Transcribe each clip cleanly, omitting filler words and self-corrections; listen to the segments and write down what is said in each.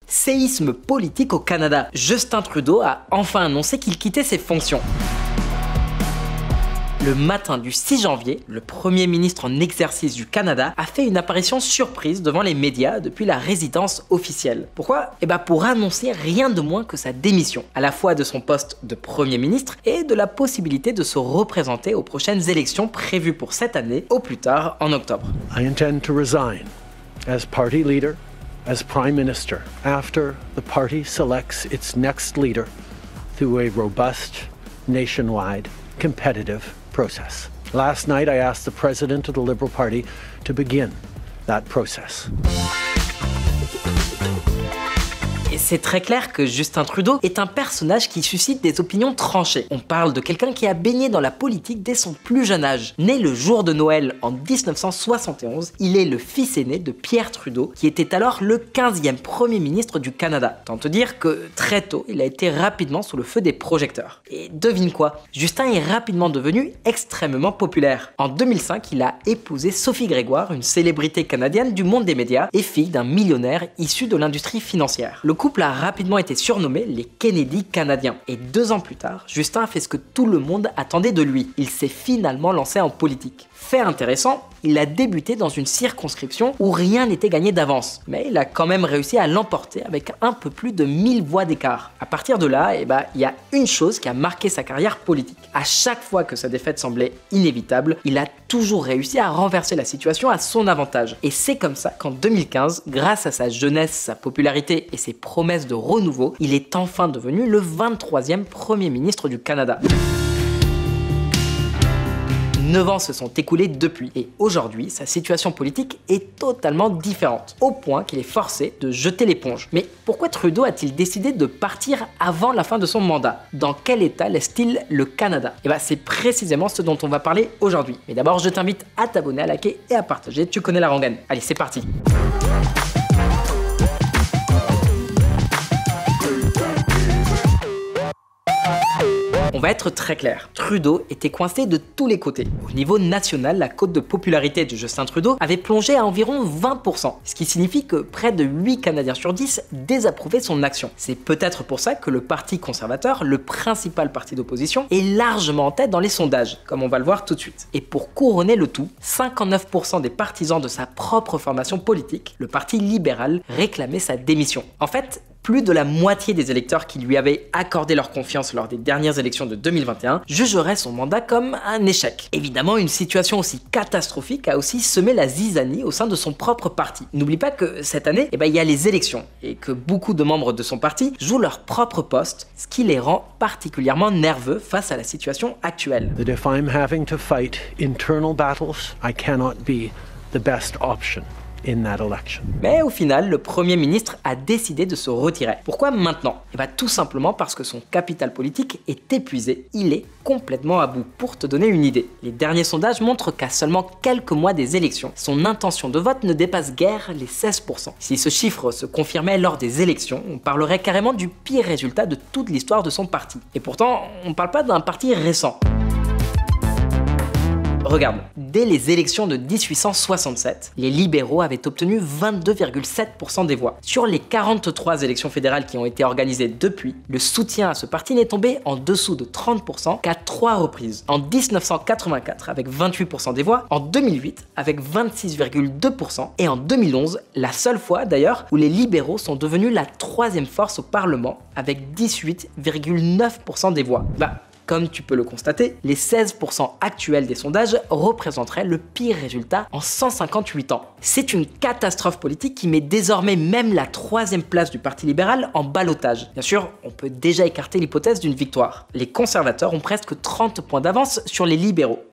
Séisme politique au Canada. Justin Trudeau a enfin annoncé qu'il quittait ses fonctions. Le matin du 6 janvier, le Premier ministre en exercice du Canada a fait une apparition surprise devant les médias depuis la résidence officielle. Pourquoi? Pour annoncer rien de moins que sa démission, à la fois de son poste de Premier ministre et de la possibilité de se représenter aux prochaines élections prévues pour cette année, au plus tard en octobre. I intend to resign as party leader, as Prime Minister, after the party selects its next leader through a robust, nationwide, competitive process. Last night, I asked the President of the Liberal Party to begin that process. Et c'est très clair que Justin Trudeau est un personnage qui suscite des opinions tranchées. On parle de quelqu'un qui a baigné dans la politique dès son plus jeune âge. Né le jour de Noël en 1971, il est le fils aîné de Pierre Trudeau, qui était alors le 15e Premier ministre du Canada. Tant te dire que très tôt, il a été rapidement sous le feu des projecteurs. Et devine quoi, Justin est rapidement devenu extrêmement populaire. En 2005, il a épousé Sophie Grégoire, une célébrité canadienne du monde des médias et fille d'un millionnaire issu de l'industrie financière. Le couple a rapidement été surnommé les Kennedy canadiens. Et 2 ans plus tard, Justin a fait ce que tout le monde attendait de lui. Il s'est finalement lancé en politique. Fait intéressant, il a débuté dans une circonscription où rien n'était gagné d'avance. Mais il a quand même réussi à l'emporter avec un peu plus de 1000 voix d'écart. À partir de là, il y a une chose qui a marqué sa carrière politique. À chaque fois que sa défaite semblait inévitable, il a toujours réussi à renverser la situation à son avantage. Et c'est comme ça qu'en 2015, grâce à sa jeunesse, sa popularité et ses promesses de renouveau, il est enfin devenu le 23e Premier ministre du Canada. 9 ans se sont écoulés depuis, et aujourd'hui, sa situation politique est totalement différente, au point qu'il est forcé de jeter l'éponge. Mais pourquoi Trudeau a-t-il décidé de partir avant la fin de son mandat? Dans quel état laisse-t-il le Canada? C'est précisément ce dont on va parler aujourd'hui. Mais d'abord, je t'invite à t'abonner, à liker et à partager, tu connais la rengaine. Allez, c'est parti! On va être très clair, Trudeau était coincé de tous les côtés. Au niveau national, la cote de popularité de Justin Trudeau avait plongé à environ 20%, ce qui signifie que près de 8 Canadiens sur 10 désapprouvaient son action. C'est peut-être pour ça que le Parti conservateur, le principal parti d'opposition, est largement en tête dans les sondages, comme on va le voir tout de suite. Et pour couronner le tout, 59% des partisans de sa propre formation politique, le Parti libéral, réclamaient sa démission. En fait, plus de la moitié des électeurs qui lui avaient accordé leur confiance lors des dernières élections de 2021 jugeraient son mandat comme un échec. Évidemment, une situation aussi catastrophique a aussi semé la zizanie au sein de son propre parti. N'oublie pas que cette année, il y a les élections et que beaucoup de membres de son parti jouent leur propre poste, ce qui les rend particulièrement nerveux face à la situation actuelle. That if I'm having to fight internal battles, I cannot be the best option in that election. Mais au final, le Premier ministre a décidé de se retirer. Pourquoi maintenant? Tout simplement parce que son capital politique est épuisé, il est complètement à bout. Pour te donner une idée, les derniers sondages montrent qu'à seulement quelques mois des élections, son intention de vote ne dépasse guère les 16%. Si ce chiffre se confirmait lors des élections, on parlerait carrément du pire résultat de toute l'histoire de son parti. Et pourtant, on ne parle pas d'un parti récent. Regarde, dès les élections de 1867, les libéraux avaient obtenu 22,7% des voix. Sur les 43 élections fédérales qui ont été organisées depuis, le soutien à ce parti n'est tombé en dessous de 30% qu'à 3 reprises. En 1984 avec 28% des voix, en 2008 avec 26,2% et en 2011, la seule fois d'ailleurs où les libéraux sont devenus la 3e force au Parlement avec 18,9% des voix. Comme tu peux le constater, les 16% actuels des sondages représenteraient le pire résultat en 158 ans. C'est une catastrophe politique qui met désormais même la 3e place du Parti libéral en ballottage. Bien sûr, on peut déjà écarter l'hypothèse d'une victoire. Les conservateurs ont presque 30 points d'avance sur les libéraux.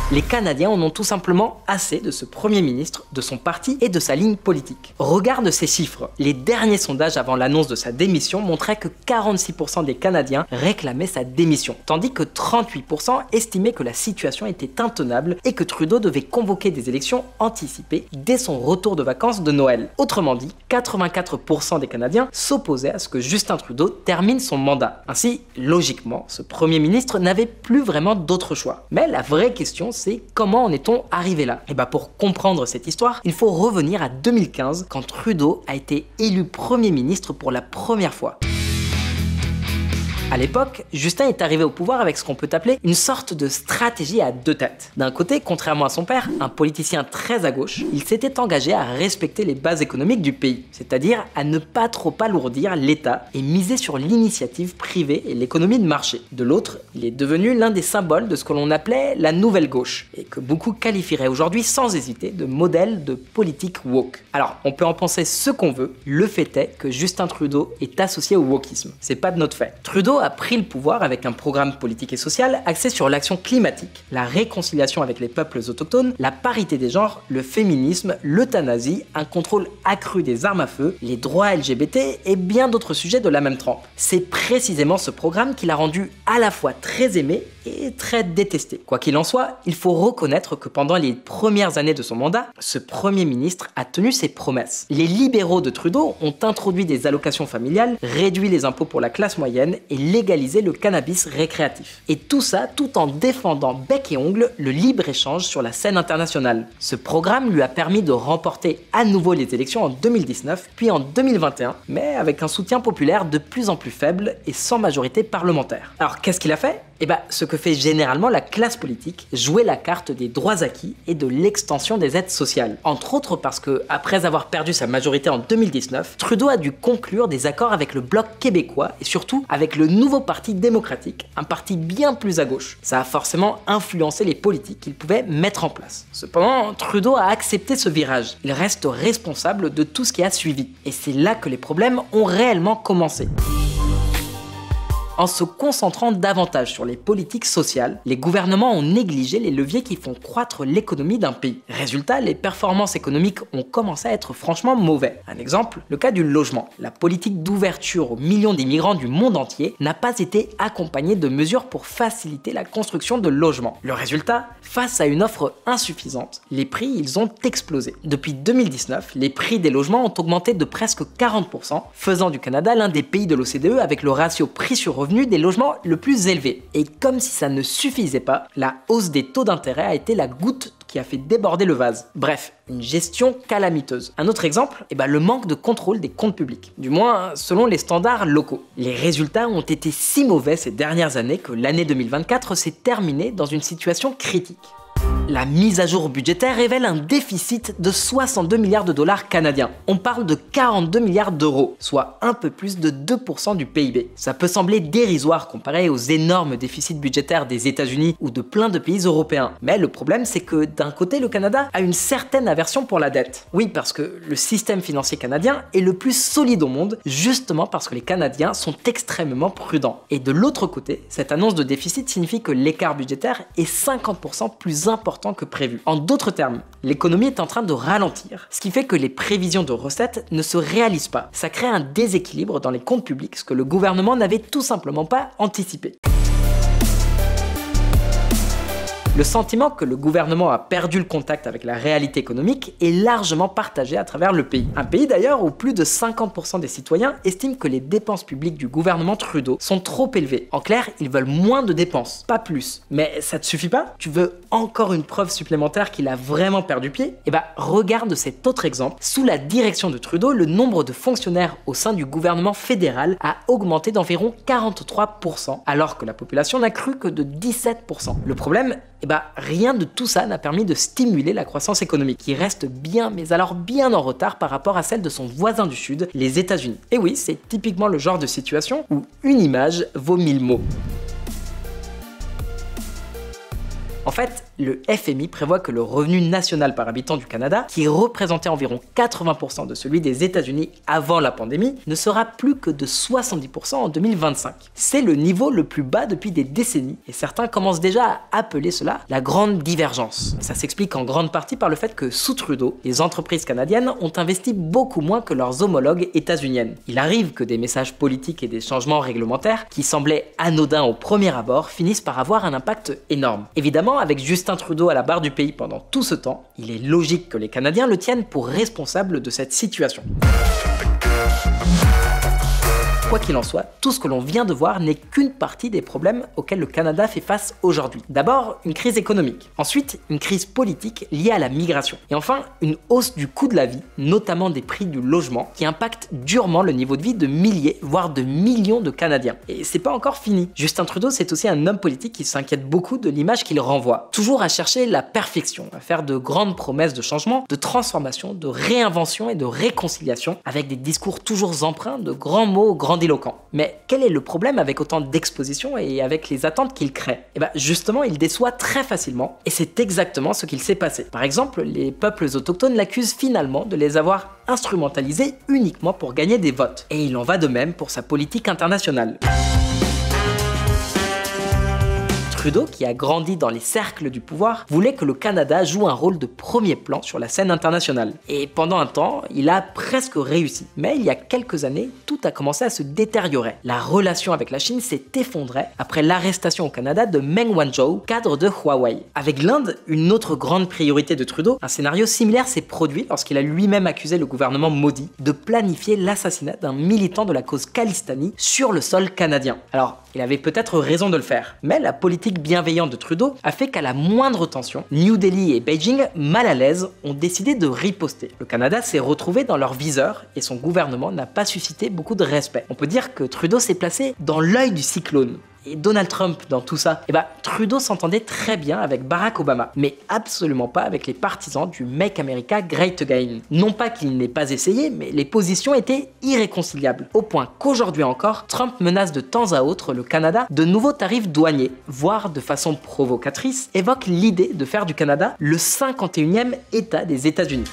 Les Canadiens en ont tout simplement assez de ce Premier ministre, de son parti et de sa ligne politique. Regarde ces chiffres. Les derniers sondages avant l'annonce de sa démission montraient que 46% des Canadiens réclamaient sa démission, tandis que 38% estimaient que la situation était intenable et que Trudeau devait convoquer des élections anticipées dès son retour de vacances de Noël. Autrement dit, 84% des Canadiens s'opposaient à ce que Justin Trudeau termine son mandat. Ainsi, logiquement, ce Premier ministre n'avait plus vraiment d'autre choix. Mais la vraie question, c'est comment en est-on arrivé là? Et pour comprendre cette histoire, il faut revenir à 2015 quand Trudeau a été élu Premier ministre pour la première fois. À l'époque, Justin est arrivé au pouvoir avec ce qu'on peut appeler une sorte de stratégie à deux têtes. D'un côté, contrairement à son père, un politicien très à gauche, il s'était engagé à respecter les bases économiques du pays, c'est-à-dire à ne pas trop alourdir l'État et miser sur l'initiative privée et l'économie de marché. De l'autre, il est devenu l'un des symboles de ce que l'on appelait la nouvelle gauche, et que beaucoup qualifieraient aujourd'hui sans hésiter de modèle de politique woke. Alors, on peut en penser ce qu'on veut, le fait est que Justin Trudeau est associé au wokisme. C'est pas de notre fait. Trudeau a pris le pouvoir avec un programme politique et social axé sur l'action climatique, la réconciliation avec les peuples autochtones, la parité des genres, le féminisme, l'euthanasie, un contrôle accru des armes à feu, les droits LGBT et bien d'autres sujets de la même trempe. C'est précisément ce programme qui l'a rendu à la fois très aimé et très détesté. Quoi qu'il en soit, il faut reconnaître que pendant les premières années de son mandat, ce Premier ministre a tenu ses promesses. Les libéraux de Trudeau ont introduit des allocations familiales, réduit les impôts pour la classe moyenne et légalisé le cannabis récréatif. Et tout ça tout en défendant bec et ongle le libre-échange sur la scène internationale. Ce programme lui a permis de remporter à nouveau les élections en 2019 puis en 2021, mais avec un soutien populaire de plus en plus faible et sans majorité parlementaire. Alors qu'est-ce qu'il a fait? Ce que fait généralement la classe politique, jouer la carte des droits acquis et de l'extension des aides sociales. Entre autres parce que, après avoir perdu sa majorité en 2019, Trudeau a dû conclure des accords avec le Bloc québécois et surtout avec le Nouveau Parti démocratique, un parti bien plus à gauche. Ça a forcément influencé les politiques qu'il pouvait mettre en place. Cependant, Trudeau a accepté ce virage. Il reste responsable de tout ce qui a suivi. Et c'est là que les problèmes ont réellement commencé. En se concentrant davantage sur les politiques sociales, les gouvernements ont négligé les leviers qui font croître l'économie d'un pays. Résultat, les performances économiques ont commencé à être franchement mauvais. Un exemple, le cas du logement. La politique d'ouverture aux millions d'immigrants du monde entier n'a pas été accompagnée de mesures pour faciliter la construction de logements. Le résultat, face à une offre insuffisante, les prix ils ont explosé. Depuis 2019, les prix des logements ont augmenté de presque 40%, faisant du Canada l'un des pays de l'OCDE avec le ratio prix sur revenu des logements le plus élevé. Et comme si ça ne suffisait pas, la hausse des taux d'intérêt a été la goutte qui a fait déborder le vase. Bref, une gestion calamiteuse. Un autre exemple, le manque de contrôle des comptes publics. Du moins, selon les standards locaux. Les résultats ont été si mauvais ces dernières années que l'année 2024 s'est terminée dans une situation critique. La mise à jour budgétaire révèle un déficit de 62 milliards de dollars canadiens. On parle de 42 milliards d'euros, soit un peu plus de 2% du PIB. Ça peut sembler dérisoire comparé aux énormes déficits budgétaires des États-Unis ou de plein de pays européens. Mais le problème, c'est que d'un côté, le Canada a une certaine aversion pour la dette. Oui, parce que le système financier canadien est le plus solide au monde, justement parce que les Canadiens sont extrêmement prudents. Et de l'autre côté, cette annonce de déficit signifie que l'écart budgétaire est 50% plus important que prévu. En d'autres termes, l'économie est en train de ralentir, ce qui fait que les prévisions de recettes ne se réalisent pas. Ça crée un déséquilibre dans les comptes publics, ce que le gouvernement n'avait tout simplement pas anticipé. Le sentiment que le gouvernement a perdu le contact avec la réalité économique est largement partagé à travers le pays. Un pays d'ailleurs où plus de 50% des citoyens estiment que les dépenses publiques du gouvernement Trudeau sont trop élevées. En clair, ils veulent moins de dépenses, pas plus. Mais ça te suffit pas? Tu veux encore une preuve supplémentaire qu'il a vraiment perdu pied? Regarde cet autre exemple. Sous la direction de Trudeau, le nombre de fonctionnaires au sein du gouvernement fédéral a augmenté d'environ 43%, alors que la population n'a cru que de 17%. Le problème, rien de tout ça n'a permis de stimuler la croissance économique, qui reste bien, mais alors bien en retard par rapport à celle de son voisin du Sud, les États-Unis. Et oui, c'est typiquement le genre de situation où une image vaut 1000 mots. En fait, le FMI prévoit que le revenu national par habitant du Canada, qui représentait environ 80% de celui des États-Unis avant la pandémie, ne sera plus que de 70% en 2025. C'est le niveau le plus bas depuis des décennies, et certains commencent déjà à appeler cela la grande divergence. Ça s'explique en grande partie par le fait que sous Trudeau, les entreprises canadiennes ont investi beaucoup moins que leurs homologues états-uniennes. Il arrive que des messages politiques et des changements réglementaires, qui semblaient anodins au premier abord, finissent par avoir un impact énorme. Évidemment, avec Justin Trudeau à la barre du pays pendant tout ce temps, il est logique que les Canadiens le tiennent pour responsable de cette situation. Quoi qu'il en soit, tout ce que l'on vient de voir n'est qu'une partie des problèmes auxquels le Canada fait face aujourd'hui. D'abord, une crise économique. Ensuite, une crise politique liée à la migration. Et enfin, une hausse du coût de la vie, notamment des prix du logement, qui impacte durement le niveau de vie de milliers, voire de millions de Canadiens. Et c'est pas encore fini. Justin Trudeau, c'est aussi un homme politique qui s'inquiète beaucoup de l'image qu'il renvoie. Toujours à chercher la perfection, à faire de grandes promesses de changement, de transformation, de réinvention et de réconciliation, avec des discours toujours empreints de grands mots grandiloquents. Mais quel est le problème avec autant d'expositions et avec les attentes qu'il crée? Et bien justement, il déçoit très facilement, et c'est exactement ce qu'il s'est passé. Par exemple, les peuples autochtones l'accusent finalement de les avoir instrumentalisés uniquement pour gagner des votes. Et il en va de même pour sa politique internationale. Trudeau, qui a grandi dans les cercles du pouvoir, voulait que le Canada joue un rôle de premier plan sur la scène internationale. Et pendant un temps, il a presque réussi. Mais il y a quelques années, tout a commencé à se détériorer. La relation avec la Chine s'est effondrée après l'arrestation au Canada de Meng Wanzhou, cadre de Huawei. Avec l'Inde, une autre grande priorité de Trudeau, un scénario similaire s'est produit lorsqu'il a lui-même accusé le gouvernement Modi de planifier l'assassinat d'un militant de la cause Khalistani sur le sol canadien. Alors, il avait peut-être raison de le faire, mais la politique bienveillante de Trudeau a fait qu'à la moindre tension, New Delhi et Beijing, mal à l'aise, ont décidé de riposter. Le Canada s'est retrouvé dans leur viseur et son gouvernement n'a pas suscité beaucoup de respect. On peut dire que Trudeau s'est placé dans l'œil du cyclone. Et Donald Trump dans tout ça, Trudeau s'entendait très bien avec Barack Obama, mais absolument pas avec les partisans du Make America Great Again. Non pas qu'il n'ait pas essayé, mais les positions étaient irréconciliables, au point qu'aujourd'hui encore, Trump menace de temps à autre le Canada de nouveaux tarifs douaniers, voire de façon provocatrice, évoque l'idée de faire du Canada le 51e État des États-Unis.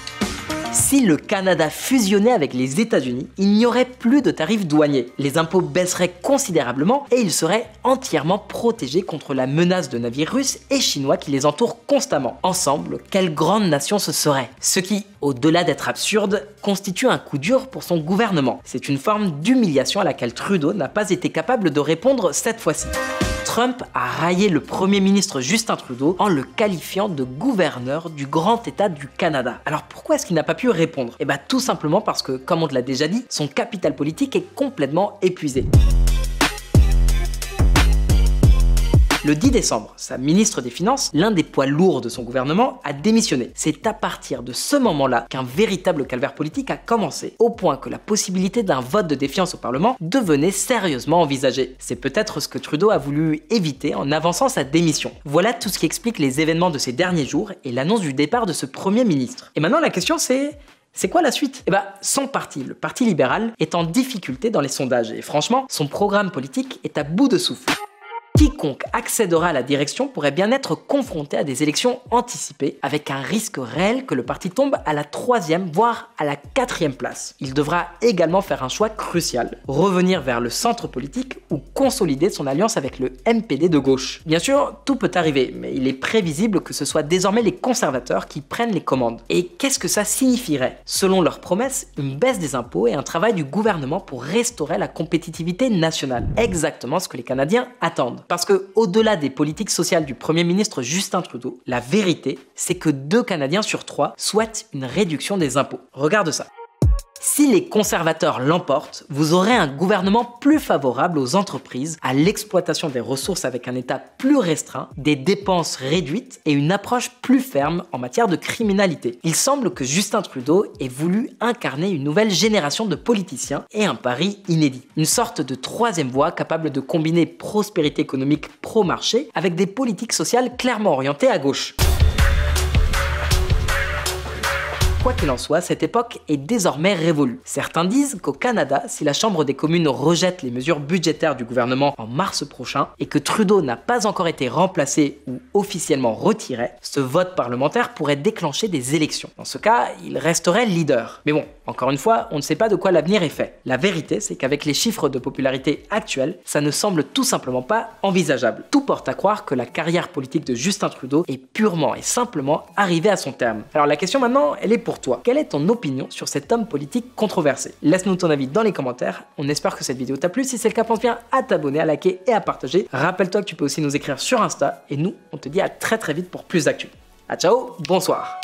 Si le Canada fusionnait avec les États-Unis, il n'y aurait plus de tarifs douaniers. Les impôts baisseraient considérablement et il serait entièrement protégé contre la menace de navires russes et chinois qui les entourent constamment. Ensemble, quelle grande nation ce serait? Ce qui, au-delà d'être absurde, constitue un coup dur pour son gouvernement. C'est une forme d'humiliation à laquelle Trudeau n'a pas été capable de répondre cette fois-ci. Trump a raillé le Premier ministre Justin Trudeau en le qualifiant de gouverneur du grand État du Canada. Alors pourquoi est-ce qu'il n'a pas pu répondre? Tout simplement parce que, comme on te l'a déjà dit, son capital politique est complètement épuisé. Le 10 décembre, sa ministre des Finances, l'un des poids lourds de son gouvernement, a démissionné. C'est à partir de ce moment-là qu'un véritable calvaire politique a commencé, au point que la possibilité d'un vote de défiance au Parlement devenait sérieusement envisagée. C'est peut-être ce que Trudeau a voulu éviter en avançant sa démission. Voilà tout ce qui explique les événements de ces derniers jours et l'annonce du départ de ce Premier ministre. Et maintenant la question c'est quoi la suite? Son parti, le Parti libéral, est en difficulté dans les sondages et franchement, son programme politique est à bout de souffle. Quiconque accédera à la direction pourrait bien être confronté à des élections anticipées avec un risque réel que le parti tombe à la 3e voire à la 4e place. Il devra également faire un choix crucial, revenir vers le centre politique ou consolider son alliance avec le NPD de gauche. Bien sûr, tout peut arriver, mais il est prévisible que ce soit désormais les conservateurs qui prennent les commandes. Et qu'est-ce que ça signifierait? Selon leurs promesses, une baisse des impôts et un travail du gouvernement pour restaurer la compétitivité nationale. Exactement ce que les Canadiens attendent. Parce que, au-delà des politiques sociales du Premier ministre Justin Trudeau, la vérité, c'est que 2 Canadiens sur 3 souhaitent une réduction des impôts. Regarde ça. Si les conservateurs l'emportent, vous aurez un gouvernement plus favorable aux entreprises, à l'exploitation des ressources avec un État plus restreint, des dépenses réduites et une approche plus ferme en matière de criminalité. Il semble que Justin Trudeau ait voulu incarner une nouvelle génération de politiciens et un pari inédit. Une sorte de 3e voie capable de combiner prospérité économique pro-marché avec des politiques sociales clairement orientées à gauche. Quoi qu'il en soit, cette époque est désormais révolue. Certains disent qu'au Canada, si la Chambre des communes rejette les mesures budgétaires du gouvernement en mars prochain et que Trudeau n'a pas encore été remplacé ou officiellement retiré, ce vote parlementaire pourrait déclencher des élections. Dans ce cas, il resterait leader. Mais bon, encore une fois, on ne sait pas de quoi l'avenir est fait. La vérité, c'est qu'avec les chiffres de popularité actuels, ça ne semble tout simplement pas envisageable. Tout porte à croire que la carrière politique de Justin Trudeau est purement et simplement arrivée à son terme. Alors la question maintenant, elle est pour toi. Quelle est ton opinion sur cet homme politique controversé? Laisse-nous ton avis dans les commentaires. On espère que cette vidéo t'a plu. Si c'est le cas, pense bien à t'abonner, à liker et à partager. Rappelle-toi que tu peux aussi nous écrire sur Insta. Et nous, on te dit à très vite pour plus d'actu. À ciao, bonsoir.